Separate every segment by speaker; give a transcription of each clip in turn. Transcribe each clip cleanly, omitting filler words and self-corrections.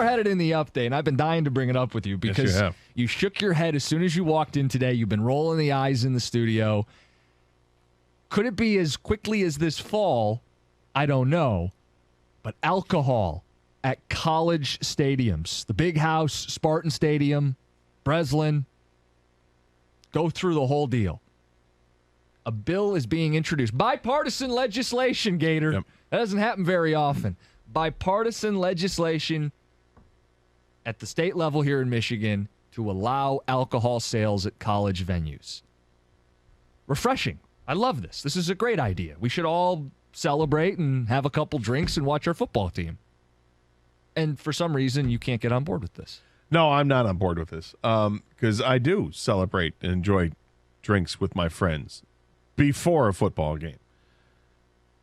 Speaker 1: had it in the update, and I've been dying to bring it up with you because you shook your head as soon as you walked in today. You've been rolling the eyes in the studio. Could it be as quickly as this fall? I don't know. But alcohol at college stadiums, the Big House, Spartan Stadium, Breslin, go through the whole deal. A bill is being introduced. Bipartisan legislation, Gator. Yep. That doesn't happen very often. Bipartisan legislation at the state level here in Michigan to allow alcohol sales at college venues. Refreshing. I love this. This is a great idea. We should all celebrate and have a couple drinks and watch our football team. And for some reason, you can't get on board with this.
Speaker 2: No, I'm not on board with this because I do celebrate and enjoy drinks with my friends before a football game.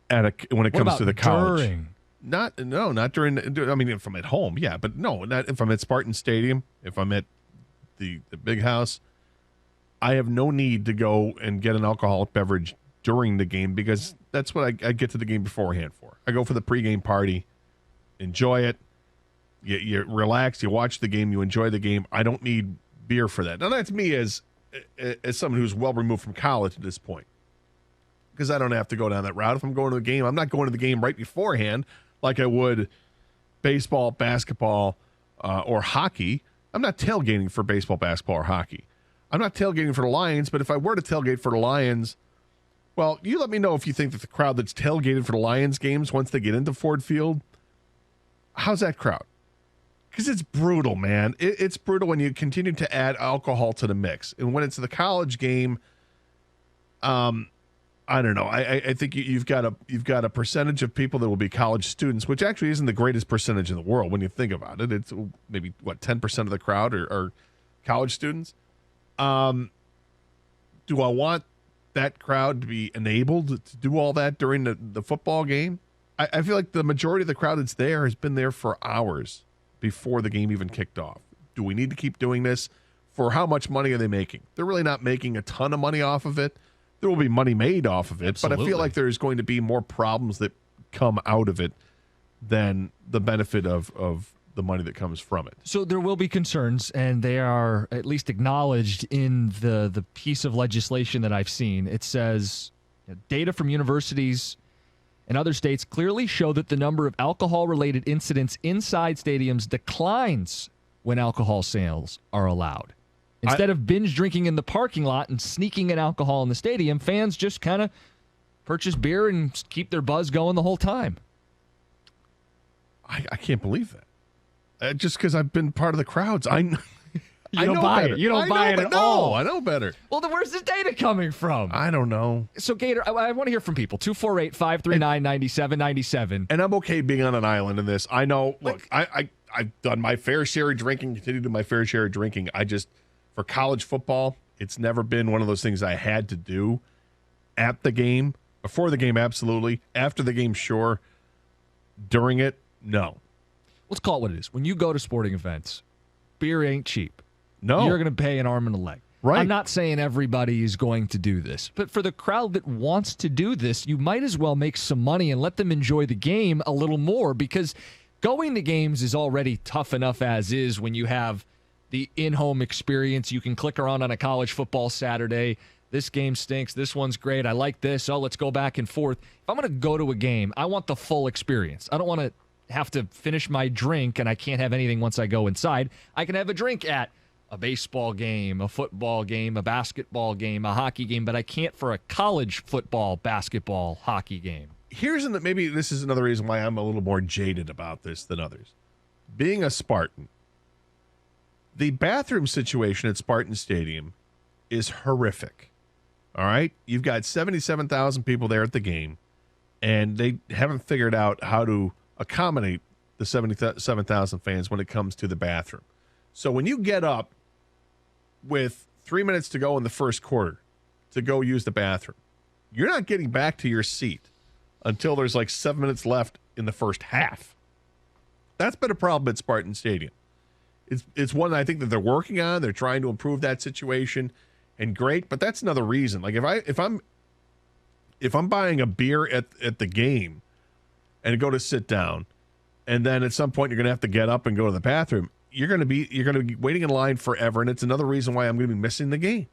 Speaker 2: When it comes to the college.
Speaker 1: During?
Speaker 2: Not during. I mean, if I'm at home, yeah, but no, not if I'm at Spartan Stadium. If I'm at the Big House, I have no need to go and get an alcoholic beverage during the game because that's what I get to the game beforehand for. I go for the pregame party, enjoy it. You relax, you watch the game, you enjoy the game. I don't need beer for that. Now that's me as someone who's well removed from college at this point, because I don't have to go down that route. If I'm going to the game, I'm not going to the game right beforehand like I would baseball, basketball, or hockey. I'm not tailgating for baseball, basketball, or hockey. I'm not tailgating for the Lions, but if I were to tailgate for the Lions, well, you let me know if you think that the crowd that's tailgated for the Lions games once they get into Ford Field, how's that crowd? Because it's brutal, man. It's brutal when you continue to add alcohol to the mix. And when it's the college game, I don't know. I think you've got a percentage of people that will be college students, which actually isn't the greatest percentage in the world when you think about it. It's maybe 10% of the crowd are college students. Do I want that crowd to be enabled to do all that during the football game? I feel like the majority of the crowd that's there has been there for hours before the game even kicked off. Do we need to keep doing this? For how much money are they making? They're really not making a ton of money off of it. There will be money made off of it, Absolutely. But I feel like there's going to be more problems that come out of it than the benefit of the money that comes from it.
Speaker 1: So there will be concerns, and they are at least acknowledged in the piece of legislation that I've seen. It says data from universities and other states clearly show that the number of alcohol-related incidents inside stadiums declines when alcohol sales are allowed. Instead of binge drinking in the parking lot and sneaking in alcohol in the stadium, fans just kind of purchase beer and keep their buzz going the whole time.
Speaker 2: I can't believe that. Just because I've been part of the crowds.
Speaker 1: You don't buy it. You don't buy it at all.
Speaker 2: I know better.
Speaker 1: Well, then where's the data coming from?
Speaker 2: I don't know.
Speaker 1: So, Gator, I want to hear from people. 248-539-9797.
Speaker 2: And I'm okay being on an island in this. I know. Look, I've done my fair share of drinking, continue to do my fair share of drinking. For college football, it's never been one of those things I had to do at the game. Before the game, absolutely. After the game, sure. During it, no.
Speaker 1: Let's call it what it is. When you go to sporting events, beer ain't cheap.
Speaker 2: No.
Speaker 1: You're going to pay an arm and a leg.
Speaker 2: Right.
Speaker 1: I'm not saying everybody is going to do this, but for the crowd that wants to do this, you might as well make some money and let them enjoy the game a little more, because going to games is already tough enough as is when you have the in-home experience. You can click around on a college football Saturday. This game stinks. This one's great. I like this. Oh, let's go back and forth. If I'm going to go to a game, I want the full experience. I don't want to have to finish my drink and I can't have anything once I go inside. I can have a drink at a baseball game, a football game, a basketball game, a hockey game, but I can't for a college football, basketball, hockey game.
Speaker 2: Maybe this is another reason why I'm a little more jaded about this than others. Being a Spartan, the bathroom situation at Spartan Stadium is horrific. All right? You've got 77,000 people there at the game, and they haven't figured out how to accommodate the 77,000 fans when it comes to the bathroom. So when you get up with 3 minutes to go in the first quarter to go use the bathroom, you're not getting back to your seat until there's like 7 minutes left in the first half. That's been a problem at Spartan Stadium. It's one I think that they're working on. They're trying to improve that situation, and great. But that's another reason. Like if I'm buying a beer at the game and go to sit down, and then at some point you're going to have to get up and go to the bathroom. You're going to be waiting in line forever, and it's another reason why I'm going to be missing the game.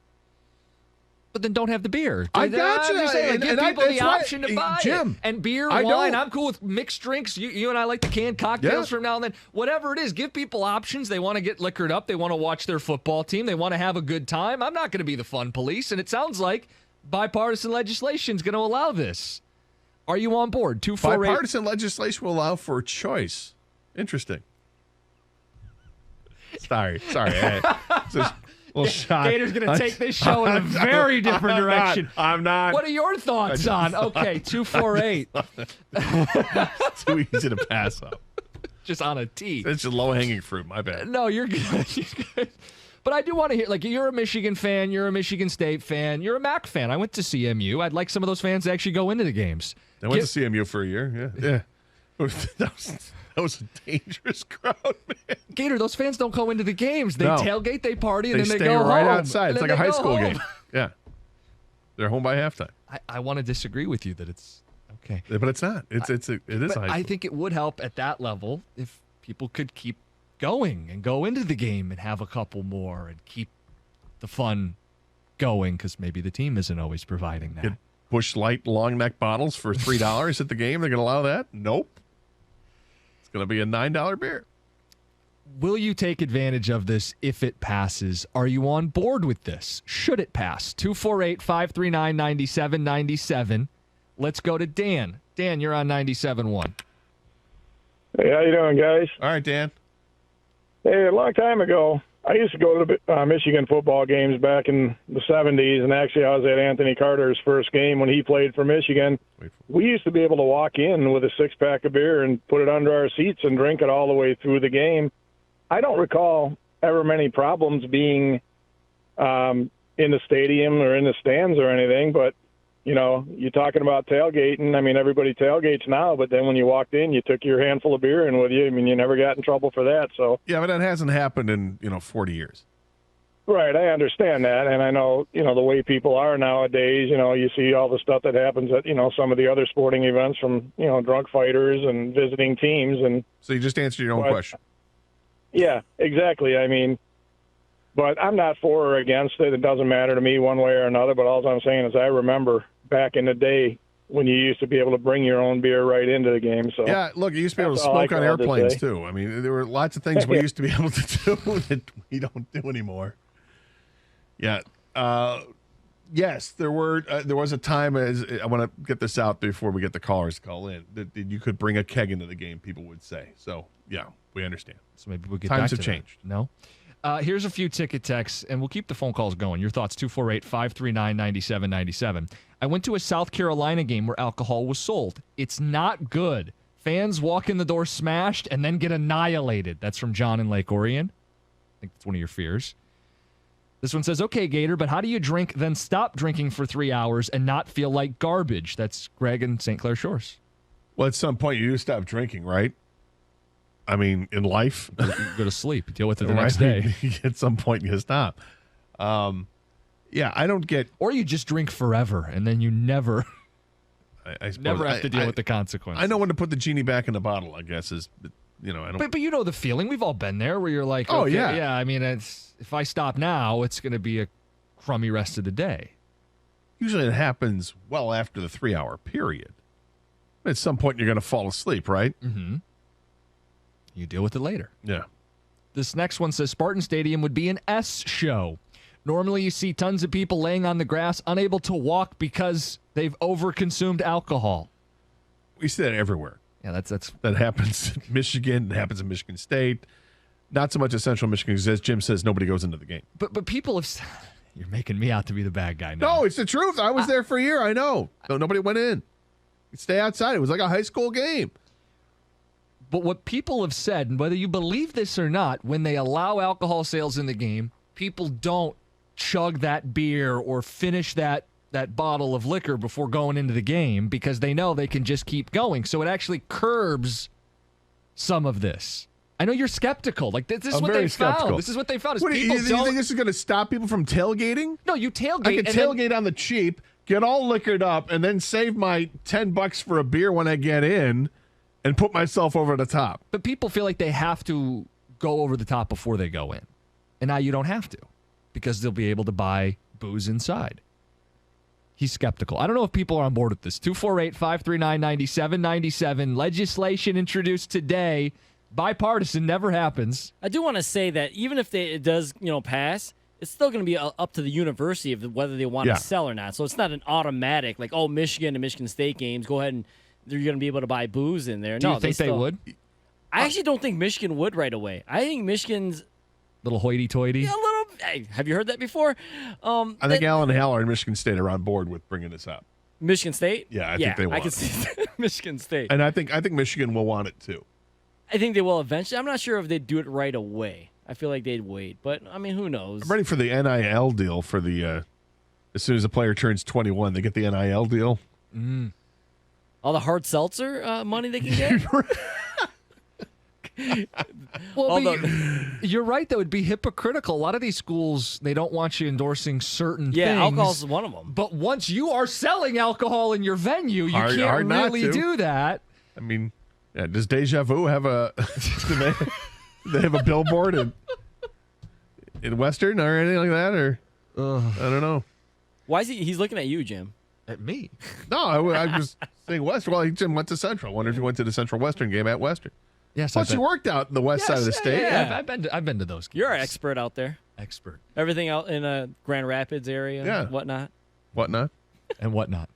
Speaker 1: But then don't have the beer.
Speaker 2: I got you.
Speaker 1: Saying, give people the option to buy
Speaker 2: Jim,
Speaker 1: it. And beer, wine. I'm cool with mixed drinks. You and I like the canned cocktails from now and then. Whatever it is, give people options. They want to get liquored up. They want to watch their football team. They want to have a good time. I'm not going to be the fun police. And it sounds like bipartisan legislation is going to allow this. Are you on board? 248.
Speaker 2: Bipartisan legislation will allow for choice. Interesting. Sorry.
Speaker 1: Gator's going to take this show in a very different direction.
Speaker 2: I'm not.
Speaker 1: What are your thoughts on? Okay, 248.
Speaker 2: It's too easy to pass up.
Speaker 1: Just on a tee.
Speaker 2: It's just low-hanging fruit. My bad.
Speaker 1: No, you're good. You're good. But I do want to hear, like, you're a Michigan fan, you're a Michigan State fan, you're a MAC fan. I went to CMU. I'd like some of those fans to actually go into the games.
Speaker 2: I went to CMU for a year, yeah. That was a dangerous crowd, man.
Speaker 1: Gator, those fans don't go into the games. They tailgate, they party, and then they go
Speaker 2: right
Speaker 1: home.
Speaker 2: Outside. It's like a high school game. Yeah. They're home by halftime.
Speaker 1: I want to disagree with you that it's okay.
Speaker 2: But it's not. It is high school.
Speaker 1: I think it would help at that level if people could keep going and go into the game and have a couple more and keep the fun going, because maybe the team isn't always providing that.
Speaker 2: Get Busch Light long neck bottles for $3 at the game. They're going to allow that? Nope. It's going to be a $9 beer.
Speaker 1: Will you take advantage of this if it passes? Are you on board with this? Should it pass? 248-539-9797. Let's go to Dan. Dan, you're on 97.1.
Speaker 3: Hey, how you doing, guys?
Speaker 2: All right, Dan.
Speaker 3: Hey, a long time ago, I used to go to Michigan football games back in the 70s, and actually I was at Anthony Carter's first game when he played for Michigan. We used to be able to walk in with a six-pack of beer and put it under our seats and drink it all the way through the game. I don't recall ever many problems being in the stadium or in the stands or anything, but you know, you're talking about tailgating. I mean, everybody tailgates now, but then when you walked in, you took your handful of beer in with you. I mean, you never got in trouble for that. So
Speaker 2: yeah, but that hasn't happened in 40 years.
Speaker 3: Right, I understand that, and I know the way people are nowadays. You see all the stuff that happens at some of the other sporting events, from drunk fighters and visiting teams, and
Speaker 2: so you just answered your own question.
Speaker 3: Yeah, exactly. I mean, but I'm not for or against it. It doesn't matter to me one way or another. But all I'm saying is I remember back in the day when you used to be able to bring your own beer right into the game. So
Speaker 2: yeah, look, you used to be able to smoke on airplanes too. I mean, there were lots of things we used to be able to do that we don't do anymore. Yeah. Yes, there was a time, as I want to get this out before we get the callers to call in, that you could bring a keg into the game, people would say. So yeah, we understand.
Speaker 1: So maybe we'll get
Speaker 2: times
Speaker 1: back to
Speaker 2: have changed.
Speaker 1: That. No. Here's a few ticket texts, and we'll keep the phone calls going. Your thoughts, 248-539-9797. I went to a South Carolina game where alcohol was sold. It's not good. Fans walk in the door smashed and then get annihilated. That's from John in Lake Orion. I think that's one of your fears. This one says, okay, Gator, but how do you drink, then stop drinking for 3 hours and not feel like garbage? That's Greg in St. Clair Shores.
Speaker 2: Well, at some point, you do stop drinking, right? I mean, in life,
Speaker 1: you go to sleep, you deal with it the next day.
Speaker 2: At some point, you stop. Yeah, I don't get.
Speaker 1: Or you just drink forever, and then you never, never have to deal with the consequences.
Speaker 2: I know when to put the genie back in the bottle. I guess is, I don't.
Speaker 1: But you know the feeling. We've all been there, where you're like,
Speaker 2: oh
Speaker 1: okay,
Speaker 2: yeah.
Speaker 1: I mean, if I stop now, it's going to be a crummy rest of the day.
Speaker 2: Usually, it happens well after the 3-hour period. At some point, you're going to fall asleep, right?
Speaker 1: Mm-hmm. You deal with it later.
Speaker 2: Yeah.
Speaker 1: This next one says Spartan Stadium would be an S show. Normally you see tons of people laying on the grass, unable to walk because they've overconsumed alcohol.
Speaker 2: We see that everywhere.
Speaker 1: Yeah, that
Speaker 2: happens in Michigan. It happens in Michigan State. Not so much in Central Michigan, because as Jim says, nobody goes into the game.
Speaker 1: But people have... You're making me out to be the bad guy now.
Speaker 2: No, it's the truth. I was there for a year. I know. Nobody went in. You stay outside. It was like a high school game.
Speaker 1: But what people have said, and whether you believe this or not, when they allow alcohol sales in the game, people don't chug that beer or finish that bottle of liquor before going into the game because they know they can just keep going. So it actually curbs some of this. I know you're skeptical. Like this is what they found. This is what they found. Is
Speaker 2: you think this is going to stop people from tailgating?
Speaker 1: No, you tailgate.
Speaker 2: I can tailgate on the cheap, get all liquored up, and then save my $10 for a beer when I get in. and put myself over the top.
Speaker 1: But people feel like they have to go over the top before they go in. And now you don't have to because they'll be able to buy booze inside. He's skeptical. I don't know if people are on board with this. 248-539-9797. Legislation introduced today. Bipartisan, never happens.
Speaker 4: I do want to say that even if it does, pass, it's still going to be up to the university of whether they want to sell or not. So it's not an automatic, like, Michigan and Michigan State games, go ahead and you're going to be able to buy booze in there.
Speaker 1: Do you think they would?
Speaker 4: I actually don't think Michigan would right away. I think Michigan's
Speaker 1: little hoity-toity.
Speaker 4: Yeah, a little. Hey, have you heard that before?
Speaker 2: I think Alan Haller and Michigan State are on board with bringing this up.
Speaker 4: Michigan State?
Speaker 2: Yeah, I think they want
Speaker 4: I can see Michigan State.
Speaker 2: And I think Michigan will want it too.
Speaker 4: I think they will eventually. I'm not sure if they'd do it right away. I feel like they'd wait, but I mean, who knows?
Speaker 2: I'm ready for the NIL deal for the. As soon as a player turns 21, they get the NIL deal.
Speaker 4: All the hard seltzer money they can get.
Speaker 1: Well, you're right, though. It'd be hypocritical. A lot of these schools, they don't want you endorsing certain things.
Speaker 4: Yeah, alcohol's one of them.
Speaker 1: But once you are selling alcohol in your venue, you can't really do that.
Speaker 2: I mean, does Deja Vu have a they have a billboard in Western or anything like that? Or I don't know.
Speaker 4: Why is he's looking at you, Jim?
Speaker 1: At me?
Speaker 2: No, I was saying Western. Well, Jim went to Central. I wonder if he went to the Central Western game at Western.
Speaker 1: Yes,
Speaker 2: plus you worked out in the west side of the state.
Speaker 1: Yeah, I've been to those games.
Speaker 4: You're an expert out there.
Speaker 1: Expert.
Speaker 4: Everything out in Grand Rapids area, whatnot.
Speaker 2: Whatnot.
Speaker 1: And whatnot.